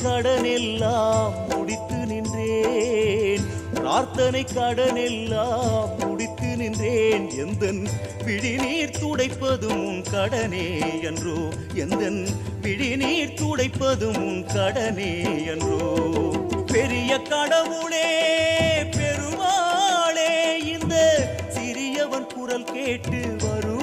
கடனெல்லாம் முடித்து நின்றேன், பிரார்த்தனை கடனெல்லாம் முடித்து நின்றேன். எந்தன் விழிநீர் துடைப்பதும் உன் கடனே என்றோ, எந்தன் விழிநீர் துடைப்பதும் உன் கடனே என்றோ. பெரிய கடவுளே பெருமாளே, இந்த சிறியவன் குரல் கேட்டு வரும்